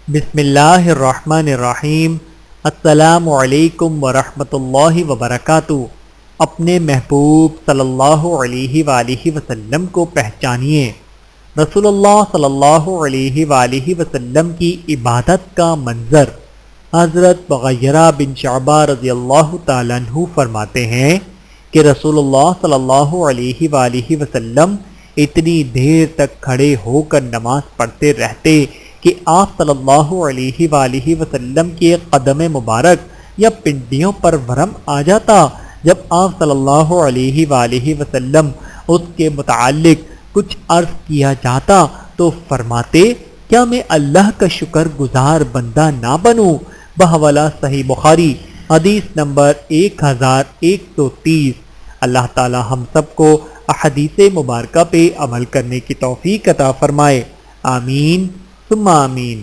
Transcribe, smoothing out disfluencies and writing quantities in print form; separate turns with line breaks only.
بسم اللہ الرحمن الرحیم۔ السلام علیکم ورحمۃ اللہ وبرکاتہ۔ اپنے محبوب صلی اللہ علیہ وآلہ وسلم کو پہچانیے۔ رسول اللہ صلی اللہ علیہ وآلہ وسلم کی عبادت کا منظر۔ حضرت مغیرہ بن شعبہ رضی اللہ تعالیٰ عنہ فرماتے ہیں کہ رسول اللہ صلی اللہ علیہ وآلہ وسلم اتنی دیر تک کھڑے ہو کر نماز پڑھتے رہتے کہ آپ صلی اللہ علیہ وآلہ وسلم کی ایک قدم مبارک یا پنڈلیوں پر ورم آ جاتا۔ جب آپ صلی اللہ علیہ وآلہ وسلم اس کے متعلق کچھ عرض کیا جاتا تو فرماتے، کیا میں اللہ کا شکر گزار بندہ نہ بنوں؟ بحوالہ صحیح بخاری، حدیث نمبر 1130۔ اللہ تعالی ہم سب کو احادیث مبارکہ پہ عمل کرنے کی توفیق عطا فرمائے، آمین ثم آمین۔